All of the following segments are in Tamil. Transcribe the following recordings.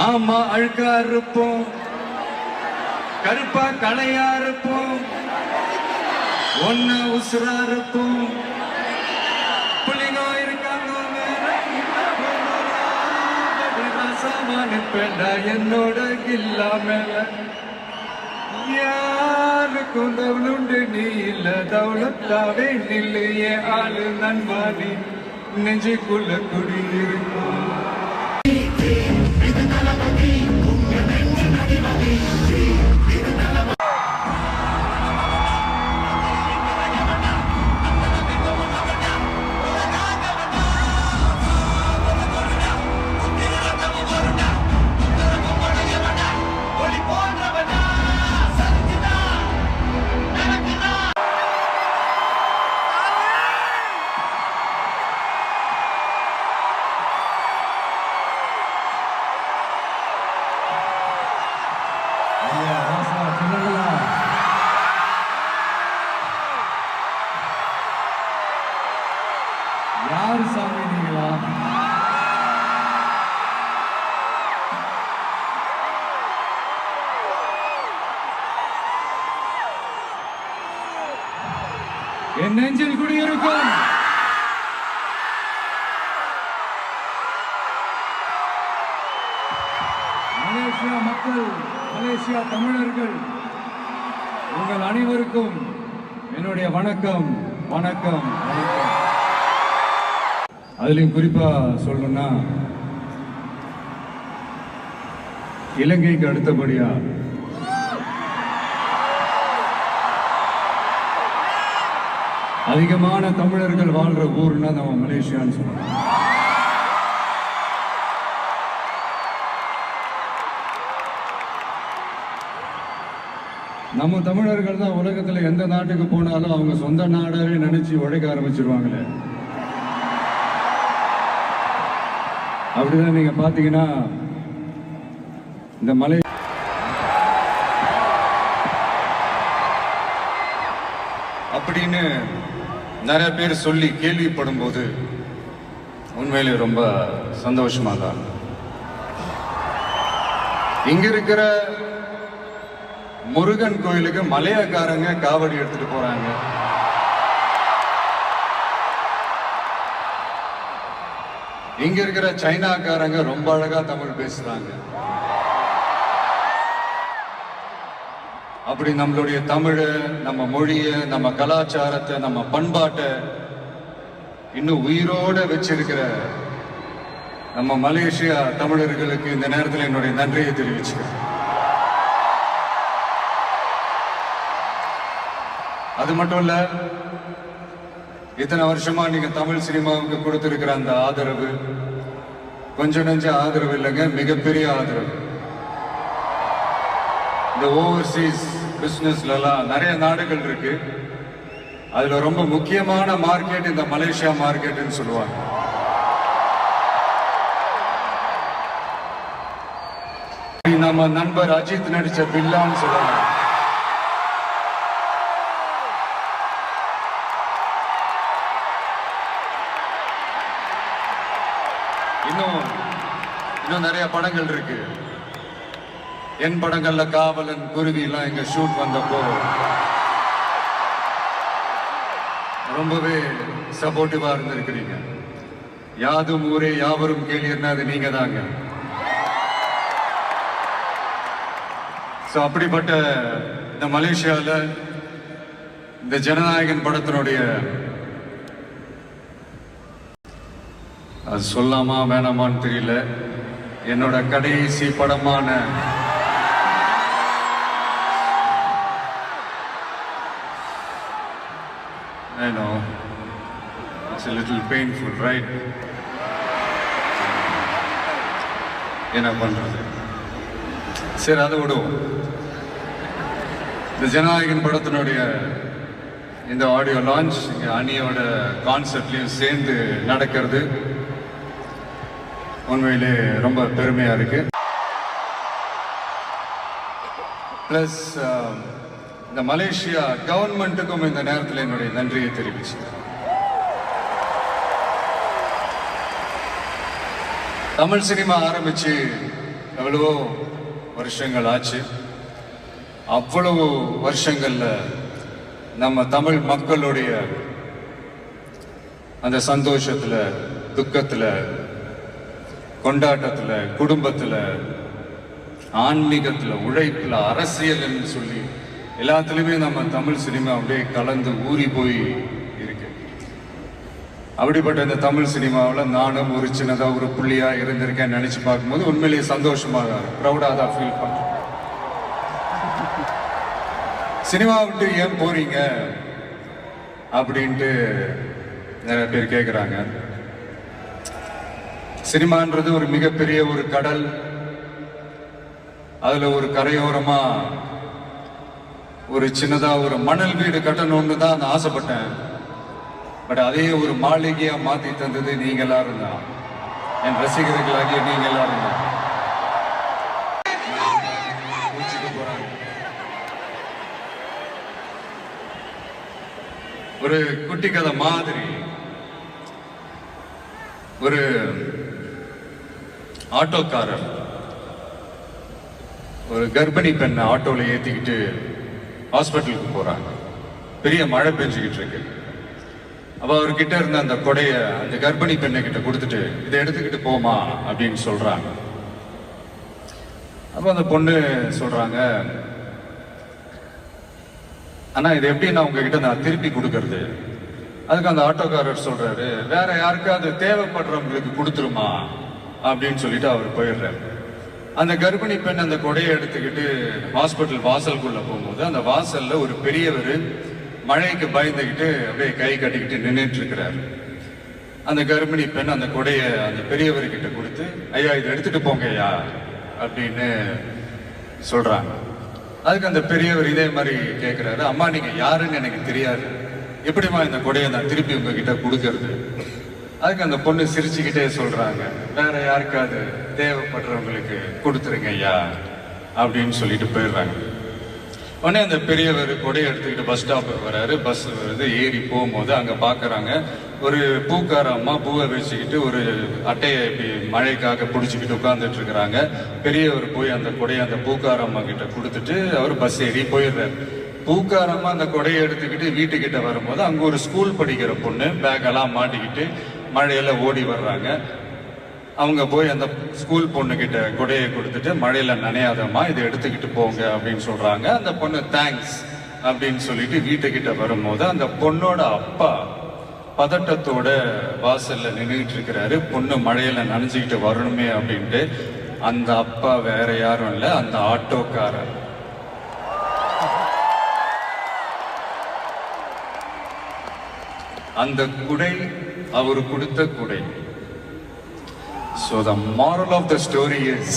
ஆமா அழுக்கா இருப்போம், கருப்பா கலையா இருப்போம், ஒன்னு உசுரா இருப்போம். புள்ளிங்க இருக்காங்க என்னோட இல்லாம யாருக்கும் தவளுண்டு நீ இல்ல தவளத்தாவே நில்லையே ஆளு நண்பானி நெஞ்சுக்குள்ள குடியிருக்கும். யாரு சாமி நீங்களா? என் நெஞ்சில் குடியிருக்கும் மலேசியா மக்கள், மலேசியா தமிழர்கள், உங்கள் அனைவருக்கும் என்னுடைய வணக்கம் வணக்கம் வணக்கம். அதுலயும் குறிப்பா சொல்லணும்னா, இலங்கைக்கு அடுத்தபடியா அதிகமான தமிழர்கள் வாழ்ற ஊர்னா நம்ம மலேசியான்னு சொல்லணும். நம்ம தமிழர்கள் தான் உலகத்துல எந்த நாட்டுக்கு போனாலும் அவங்க சொந்த நாடாவே நினைச்சு உழைக்க ஆரம்பிச்சிருவாங்களே. அப்படிதான் நீங்க பாத்தீங்கன்னா இந்த மலை அப்படின்னு நிறைய பேர் சொல்லி கேள்விப்படும் போது உண்மையிலே ரொம்ப சந்தோஷமா தான். இங்க இருக்கிற முருகன் கோயிலுக்கு மலையக்காரங்க காவடி எடுத்துட்டு போறாங்க. இங்க இருக்கிற சைனாக்காரங்க ரொம்ப அழகா தமிழ் பேசுறாங்க. அப்படி நம்மளுடைய தமிழை, நம்ம மொழியை, நம்ம கலாச்சாரத்தை, நம்ம பண்பாட்டை இன்னும் உயிரோட வச்சிருக்கிற நம்ம மலேசியா தமிழர்களுக்கு இந்த நேரத்தில் என்னுடைய நன்றியை தெரிவிச்சுக்கிறேன். அது மட்டும் இல்ல, இத்தனை வருஷமா நீங்க தமிழ் சினிமாவுக்கு கொடுத்திருக்கிற அந்த ஆதரவு கொஞ்சம் நெஞ்ச ஆதரவு இல்லைங்க, மிகப்பெரிய ஆதரவு. இந்த ஓவர்சீஸ் பிசினஸ்ல எல்லாம் நிறைய நாடுகள் இருக்கு. அதுல ரொம்ப முக்கியமான மார்க்கெட் இந்த மலேசியா மார்க்கெட்னு சொல்லுவாங்க. நம்ம நண்பர் அஜித் நடிச்ச பில்லான்னு சொல்லுவாங்க. இன்னும் நிறைய படங்கள் இருக்கு. என் படங்கள்ல காவலன், குருவி எல்லாம் எங்க ஷூட் வந்தப்போ ரொம்பவே சப்போர்ட்டிவா இருந்திருக்கிறீங்க. யாதும் ஊரே யாவரும் கேளீர்னா அது நீங்க தாங்க. அப்படிப்பட்ட இந்த மலேசியால இந்த ஜனநாயகன் படத்தினுடைய அது சொல்லாமா வேணாமான்னு தெரியல, என்னோட கடைசி படமான I know it's a little painful, right? என்ன பண்றது, சரி அதை விடுவோம். இந்த ஜனநாயகன் படத்தினுடைய இந்த ஆடியோ லான்ச் இங்க அணியோட கான்செப்ட்லயும் சேர்ந்து நடக்கிறது உண்மையிலே ரொம்ப பெருமையா இருக்கு. பிளஸ் இந்த மலேசியா கவர்மெண்ட்டுக்கும் இந்த நேரத்தில் என்னுடைய நன்றியை தெரிவிச்சுக்கிறேன். தமிழ் சினிமா ஆரம்பிச்சு எவ்வளவோ வருஷங்கள் ஆச்சு. அவ்வளவு வருஷங்கள்ல நம்ம தமிழ் மக்களுடைய அந்த சந்தோஷத்துல, துக்கத்துல, கொண்டாட்டத்துல, குடும்பத்துல, ஆன்மீகத்துல, உழைப்புல, அரசியல்னு சொல்லி எல்லாத்துலயுமே நம்ம தமிழ் சினிமா அப்படியே கலந்து ஊறி போய் இருக்கு. அப்படிப்பட்ட இந்த தமிழ் சினிமாவில் நானும் ஒரு சின்னதா ஒரு புள்ளியா இருந்திருக்கேன் நினைச்சு பார்க்கும்போது உண்மையிலேயே சந்தோஷமாக ப்ரௌடா தான் ஃபீல் பண்றேன். சினிமா விட்டு ஏன் போறீங்க அப்படின்ட்டு நிறைய பேர் கேட்குறாங்க. சினிமான்றது ஒரு மிகப்பெரிய ஒரு கடல். அதுல ஒரு கரையோரமா ஒரு சின்னதா ஒரு மணல் வீடு கட்டணும்னு தான் நான் ஆசைப்பட்டேன். பட் அதே ஒரு மாளிகையா மாத்தி தந்தது நீங்க எல்லாரும் தான், என் ரசிகர்களாகிய நீங்க எல்லாரும் தான். ஒரு குட்டி கதை மாதிரி ஒரு ஆட்டோக்காரர் ஒரு கர்ப்பிணி பெண்ணை ஆட்டோல ஏத்திக்கிட்டு ஹாஸ்பிட்டலுக்கு போறாங்க. பெரிய மழை பெஞ்சுக்கிட்டு இருக்கு. அப்ப அவர்கிட்ட இருந்த அந்த கொடைய அந்த கர்ப்பிணி பெண்ணை கிட்ட கொடுத்துட்டு இதை எடுத்துக்கிட்டு போமா அப்படின்னு சொல்றாங்க. அப்ப அந்த பொண்ணு சொல்றாங்க, ஆனா இது எப்படி நான் உங்ககிட்ட நான் திருப்பி கொடுக்கறது? அதுக்கு அந்த ஆட்டோக்காரர் சொல்றாரு, வேற யாருக்காவது தேவைப்படுறவங்களுக்கு கொடுத்துருமா அப்படின்னு சொல்லிட்டு அவர் போயிடுறாரு. அந்த கர்ப்பிணி பெண் அந்த கொடையை எடுத்துக்கிட்டு ஹாஸ்பிட்டல் வாசலுக்குள்ள போகும்போது அந்த வாசல்ல ஒரு பெரியவர் மழைக்கு பயந்துக்கிட்டு அப்படியே கை கட்டிக்கிட்டு நின்றுட்டு இருக்கிறாரு. அந்த கர்ப்பிணி பெண் அந்த கொடையை அந்த பெரியவர்கிட்ட கொடுத்து, ஐயா இதை எடுத்துட்டு போங்க ஐயா அப்படின்னு சொல்றாங்க. அதுக்கு அந்த பெரியவர் இதே மாதிரி கேட்கிறாரு, அம்மா நீங்க யாருன்னு எனக்கு தெரியாது, எப்படிமா இந்த கொடையை நான் திருப்பி உங்ககிட்ட கொடுக்கறது? அதுக்கு அந்த பொண்ணு சிரிச்சுக்கிட்டே சொல்றாங்க, வேற யாருக்காவது தேவைப்படுறவங்களுக்கு கொடுத்துருங்க ஐயா அப்படின்னு சொல்லிட்டு போயிடுறாங்க. உடனே அந்த பெரியவர் கொடையை எடுத்துக்கிட்டு பஸ் ஸ்டாப்புக்கு வராரு. பஸ் வருது, ஏறி போகும்போது அங்க பாக்குறாங்க ஒரு பூக்கார அம்மா பூவை வச்சுக்கிட்டு ஒரு அட்டையை இப்படி மழைக்காக பிடிச்சிக்கிட்டு உட்கார்ந்துட்டு இருக்கிறாங்க. பெரியவர் போய் அந்த கொடையை அந்த பூக்கார அம்மா கிட்ட கொடுத்துட்டு அவர் பஸ் ஏறி போயிடுறாரு. பூக்காரம்மா அந்த கொடையை எடுத்துக்கிட்டு வீட்டுக்கிட்ட வரும்போது அங்க ஒரு ஸ்கூல் படிக்கிற பொண்ணு பேக்கெல்லாம் மாட்டிக்கிட்டு மழையில ஓடி வர்றாங்க. அவங்க போய் அந்த ஸ்கூல் பொண்ணு கிட்ட கொடையை கொடுத்துட்டு, மழையில நனையாதம்மா இதை எடுத்துக்கிட்டு போங்க அப்படின்னு சொல்றாங்க. அந்த பொண்ணு தேங்க்ஸ் அப்படின்னு சொல்லிட்டு வீட்டுக்கிட்ட வரும்போது அந்த பொண்ணோட அப்பா பதட்டத்தோட வாசல்ல நின்றுட்டு இருக்கிறாரு. பொண்ணு மழையில நனைஞ்சுக்கிட்டு வரணுமே அப்படின்ட்டு. அந்த அப்பா வேற யாரும் இல்லை, அந்த ஆட்டோக்காரர். அந்த குடை அவர் கொடுத்த குடை. So the moral of the story is,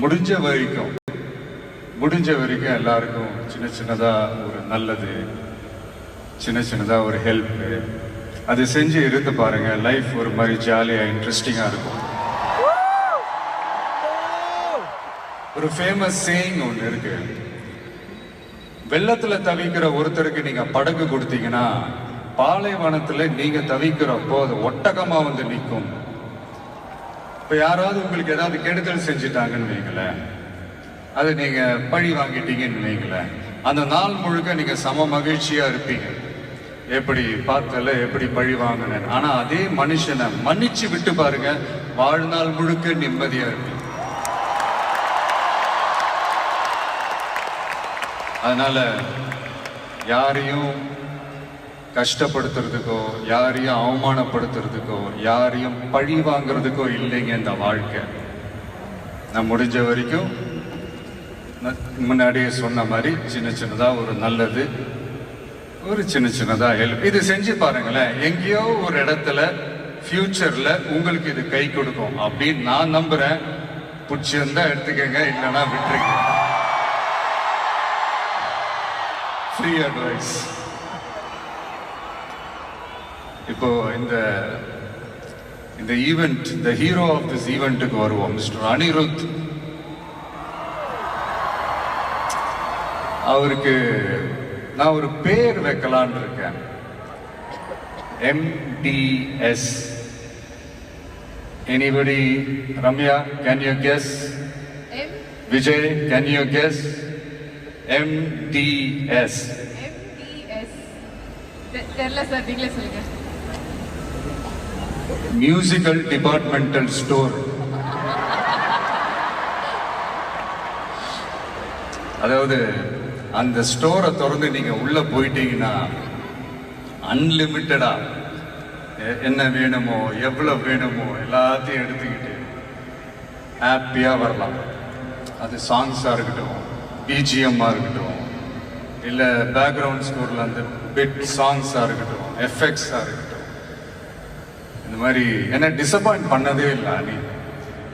முடிஞ்ச வரைக்கும் எல்லாருக்கும் சின்ன சின்னதா ஒரு நல்லது, சின்ன சின்னதா ஒரு ஹெல்ப் அது செஞ்சு இருந்து பாருங்க. லைஃப் ஒரு மாதிரி ஜாலியா இன்ட்ரெஸ்டிங்கா இருக்கும். ஒரு ஃபேமஸ் சேயிங் ஒன்று இருக்கு, வெள்ளத்துல தவிக்கிற ஒருத்தருக்கு நீங்க படகு கொடுத்தீங்கன்னா பாலைவனத்துல நீங்க தவிக்கிறப்போ அது ஒட்டகமா வந்து நிற்கும். இப்ப யாராவது உங்களுக்கு ஏதாவது கெடுதல் செஞ்சுட்டாங்கன்னு வைங்களேன், அது நீங்க பழி வாங்கிட்டீங்கன்னு வைங்களேன், அந்த நாள் முழுக்க நீங்க சம மகிழ்ச்சியா இருப்பீங்க. எப்படி பார்த்தல, எப்படி பழி வாங்கினேன். ஆனா அதே மனுஷனை மன்னிச்சு விட்டு பாருங்க, வாழ்நாள் முழுக்க நிம்மதியா இருப்பீங்க. அதனால யாரையும் கஷ்டப்படுத்துறதுக்கோ, யாரையும் அவமானப்படுத்துறதுக்கோ, யாரையும் பழி வாங்குறதுக்கோ இல்லைங்க இந்த வாழ்க்கை. நான் முடிஞ்ச வரைக்கும் முன்னாடியே சொன்ன மாதிரி சின்ன சின்னதா ஒரு நல்லது, ஒரு சின்ன சின்னதா ஹெல்ப் இது செஞ்சு பாருங்களேன். எங்கேயோ ஒரு இடத்துல ஃபியூச்சர்ல உங்களுக்கு இது கை கொடுக்கும் அப்படின்னு நான் நம்புறேன். பிடிச்சிருந்தா எடுத்துக்கங்க, இல்லைன்னா விட்டுருங்க. Free advice. இப்போ இந்த ஈவெண்ட், இந்த ஹீரோ ஆஃப் திஸ் ஈவெண்ட்டுக்கு வருவோம், மிஸ்டர் அனிருத். அவருக்கு நான் ஒரு பேர் வைக்கலான் இருக்கேன். MDS. Anybody? Ramya, can you guess? M. Vijay, can you guess? MDS. MDS. தெரியல சார், நீங்களே சொல்லுங்க. Musical Departmental Store. அதாவது அந்த ஸ்டோரை திறந்து நீங்க உள்ள போயிட்டீங்கன்னா அன்லிமிட்டடா என்ன வேணுமோ எவ்வளவு வேணுமோ எல்லாத்தையும் எடுத்துக்கிட்டு ஹாப்பியா வரலாம். அது சாங்ஸா இருக்கட்டும், பிஜிஎம்மா இருக்கட்டும், இல்ல பேக்ரவுண்ட் ஸ்கோர்ல அந்த பிட் சாங்ஸா இருக்கட்டும், எஃபெக்ட்ஸா இருக்கட்டும், இந்த மாதிரி என்ன டிசப்பாயிண்ட் பண்ணதே இல்லை அனி.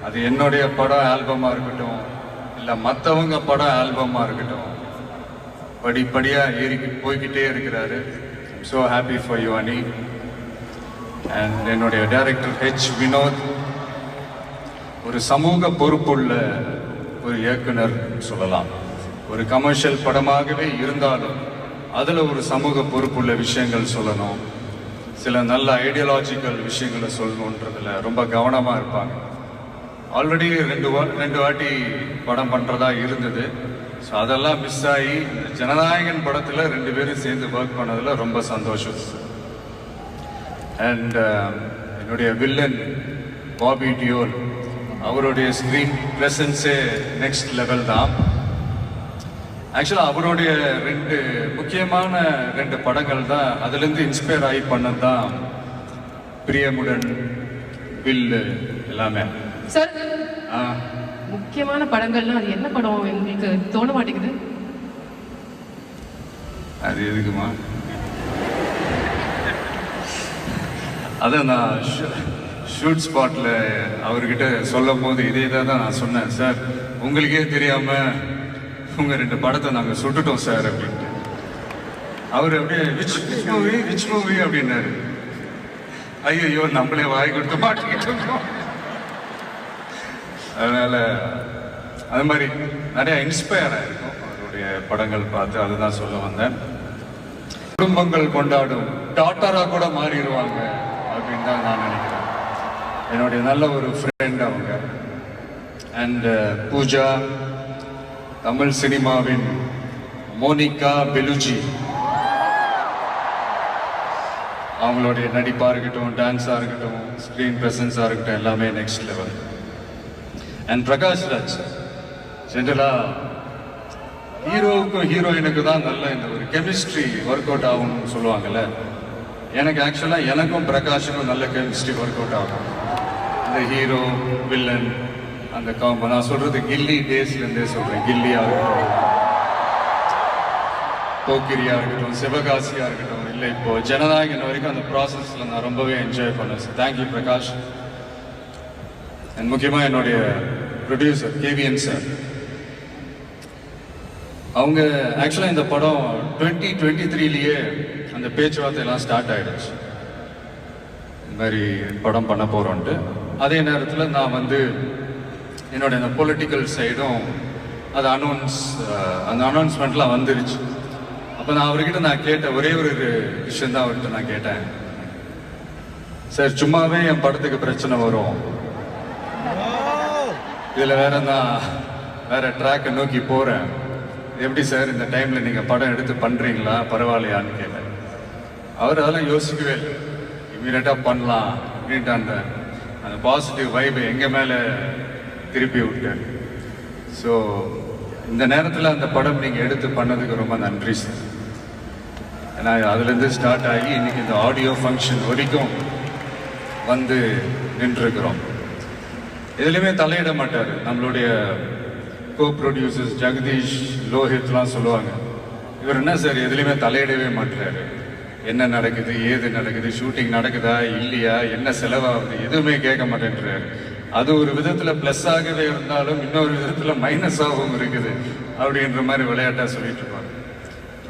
அது என்னுடைய படம் ஆல்பமா இருக்கட்டும், இல்லை மற்றவங்க படம் ஆல்பமாக இருக்கட்டும், படிப்படியாக போய்கிட்டே இருக்கிறாரு. I'm so happy for you அனி. அண்ட் என்னுடைய டைரக்டர் ஹெச் வினோத் ஒரு சமூக பொறுப்புள்ள ஒரு இயக்குனர் சொல்லலாம். ஒரு கமர்ஷியல் படமாகவே இருந்தாலும் அதில் ஒரு சமூக பொறுப்புள்ள விஷயங்கள் சொல்லணும், சில நல்ல ஐடியாலஜிக்கல் விஷயங்களை சொல்லணுன்றதுல ரொம்ப கவனமாக இருப்பாங்க. ஆல்ரெடி ரெண்டு வாட்டி படம் பண்ணுறதா இருந்தது. ஸோ அதெல்லாம் மிஸ் ஆகி இந்த ஜனநாயகன் படத்தில் 2 பேரும் சேர்ந்து ஒர்க் பண்ணதில் ரொம்ப சந்தோஷம். அண்ட் என்னுடைய வில்லன் பாபி டியோல், அவருடைய ஸ்க்ரீன் ப்ரெசன்ஸே நெக்ஸ்ட் லெவல் தான். ஆக்சுவலாக அவருடைய 2 முக்கியமான 2 படங்கள் தான் அதுலேருந்து இன்ஸ்பயர் ஆகி பண்ணது தான் பிரியமுடன், வில்லு எல்லாமே. சார், முக்கியமான படங்கள்னா அது என்ன படம் எங்களுக்கு தோண மாட்டேங்குது? அது எதுக்குமா? அதான் நான் ஷூட் ஸ்பாட்ல அவர்கிட்ட சொல்லும் போது இதே தான் நான் சொன்னேன். சார், உங்களுக்கே தெரியாம உங்க 2 படத்தை நாங்க சுட்டுட்டோம் சார் அப்படின்ட்டு. அவர் அப்படியே விச் மூவி அப்படின்னாரு. ஐயோ, நம்மளே வாய் கொடுத்து மாட்டிக்கிட்டு இருக்கோம். அதனால அது மாதிரி நிறைய இன்ஸ்பயர் ஆயிருக்கும் அவருடைய படங்கள் பார்த்து. அதுதான் சொல்ல வந்தேன். குடும்பங்கள் கொண்டாடும் டாட்டரா கூட மாறிடுவாங்க அப்படின்னு தான் நான் நினைக்கிறேன். என்னுடைய நல்ல ஒரு ஃப்ரெண்ட் அவங்க. அண்ட் பூஜா, தமிழ் சினிமாவின் மோனிகா பெலுஜி, அவங்களுடைய நடிப்பாக இருக்கட்டும், டான்ஸாக இருக்கட்டும், ஸ்க்ரீன் ப்ரெசன்ஸாக இருக்கட்டும், எல்லாமே next level. And Prakash Raj, ஜென்ரலாக ஹீரோவுக்கும் ஹீரோயினுக்கு தான் நல்ல இந்த ஒரு கெமிஸ்ட்ரி ஒர்க் அவுட் ஆகும்னு சொல்லுவாங்கல்ல. எனக்கு ஆக்சுவலாக எனக்கும் பிரகாஷுக்கும் நல்ல கெமிஸ்ட்ரி ஒர்க் அவுட் ஆகும். இந்த ஹீரோ வில்லன் அந்த காம்போ நான் சொல்கிறது கில்லி டேஸ்லேருந்தே சொல்கிறேன். கில்லியாக இருக்கட்டும், போக்கிரியாக இருக்கட்டும், சிவகாசியாக இருக்கட்டும், இல்லை இப்போது ஜனநாயகன் வரைக்கும் அந்த ப்ராசஸில் நான் ரொம்பவே என்ஜாய் பண்ணேன். So thank you Prakash. அண்ட் முக்கியமாக என்னுடைய ப்ரொடியூசர் கேவிஎன் சார், அவங்க ஆக்சுவலாக இந்த படம் 2023 அந்த பேச்சுவார்த்தையெல்லாம் ஸ்டார்ட் ஆகிடுச்சு, இந்த மாதிரி படம் பண்ண போகிறோன்ட்டு. அதே நேரத்தில் நான் என்னோட இந்த பொலிட்டிக்கல் சைடும் அது அந்த அனௌன்ஸ்மெண்ட்லாம் வந்துருச்சு. அப்போ நான் அவர்கிட்ட நான் கேட்ட ஒரே ஒரு விஷயம் தான் அவர்கிட்ட நான் கேட்டேன். சார், சும்மாவே என் படத்துக்கு பிரச்சனை வரும், இதில் வேற ட்ராக்கை நோக்கி போகிறேன், எப்படி சார் இந்த டைமில் நீங்கள் படம் எடுத்து பண்ணுறீங்களா, பரவாயில்லையான்னு கேட்டேன். அவர் அதெல்லாம் யோசிக்கவே இல்லை, இமீடியட்டாக பண்ணலாம் அப்படின்ட்டு அந்த பாசிட்டிவ் வைபை எங்கள் மேலே திருப்பி விட்டார். ஸோ இந்த நேரத்தில் அந்த படம் நீங்கள் எடுத்து பண்ணதுக்கு ரொம்ப நன்றி சார். ஏன்னா அதுலேருந்து ஸ்டார்ட் ஆகி இன்னைக்கு இந்த ஆடியோ ஃபங்க்ஷன் வரைக்கும் நின்றுருக்கிறோம். எதுலையுமே தலையிட மாட்டார். நம்மளுடைய கோ ப்ரொடியூசர்ஸ் ஜெகதீஷ், லோஹித்லாம் சொல்லுவாங்க, இவர் என்ன சார் எதுலையுமே தலையிடவே மாட்டாரு, என்ன நடக்குது, ஏது நடக்குது, ஷூட்டிங் நடக்குதா இல்லையா, என்ன செலவாகுது, எதுவுமே கேட்க மாட்டேன்றாரு. அது ஒரு விதத்தில் ப்ளஸ்ஸாகவே இருந்தாலும் இன்னொரு விதத்தில் மைனஸாகவும் இருக்குது அப்படின்ற மாதிரி விளையாட்டாக சொல்லிட்டு இருப்பாங்க.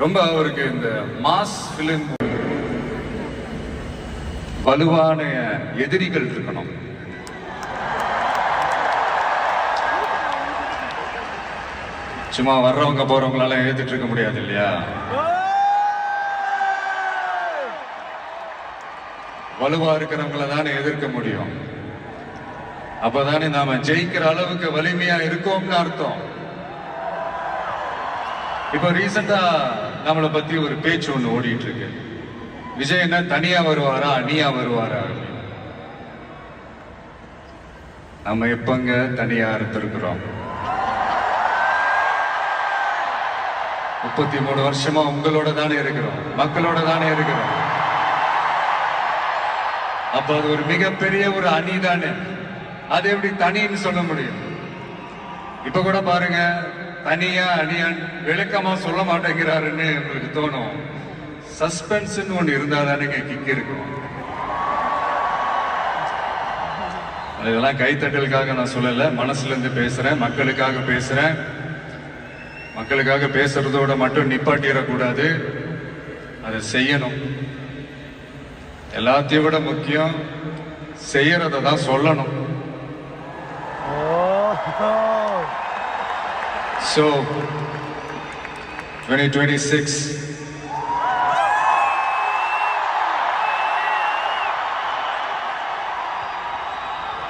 ரொம்ப அவருக்கு இந்த மாஸ் ஃபிலிம் வலுவான எதிரிகள் இருக்கணும். சும்மா வர்றவங்க போறவங்களால ஏத்துட்டு இருக்க முடியாது இல்லையா? வலுவா இருக்கிறவங்கள தானே எதிர்க்க முடியும். அப்பதானே நாம ஜெயிக்கிற அளவுக்கு வலிமையா இருக்கோம்னு அர்த்தம். இப்ப ரீசெண்டா நம்மளை பத்தி ஒரு பேச்சு ஒண்ணு ஓடிட்டு இருக்கு. விஜய் என்ன தனியா வருவாரா அணியா வருவாரா? நம்ம எப்பங்க தனியா இருந்திருக்கிறோம்? 33 வருஷமா உங்களோட தானே இருக்கிறோம், மக்களோட தானே இருக்கிறோம். அப்ப அது ஒரு மிகப்பெரிய ஒரு அணி தானே. அது எப்படி தனின்னு சொல்ல முடியும்? இப்ப கூட பாருங்க, தனியா அணியான் விளக்கமா சொல்ல மாட்டேங்கிறாருன்னு உங்களுக்கு தோணும். சஸ்பென்ஸ் ஒண்ணு இருந்தா தானே கிக் இருக்கும். இதெல்லாம் கைத்தட்டலுக்காக நான் சொல்லல, மனசுல இருந்து பேசுறேன், மக்களுக்காக பேசுறேன். மக்களுக்காக பேசுறதோட மட்டும் நிப்பாட்டிடக்கூடாது, அதை செய்யணும். எல்லாத்தையும் விட முக்கியம் செய்யறத தான் சொல்லணும். So 2026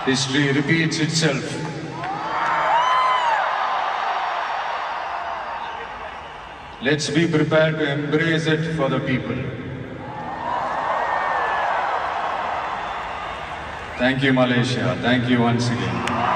history repeats itself. Let's be prepared to embrace it for the people. Thank you, Malaysia. Thank you once again.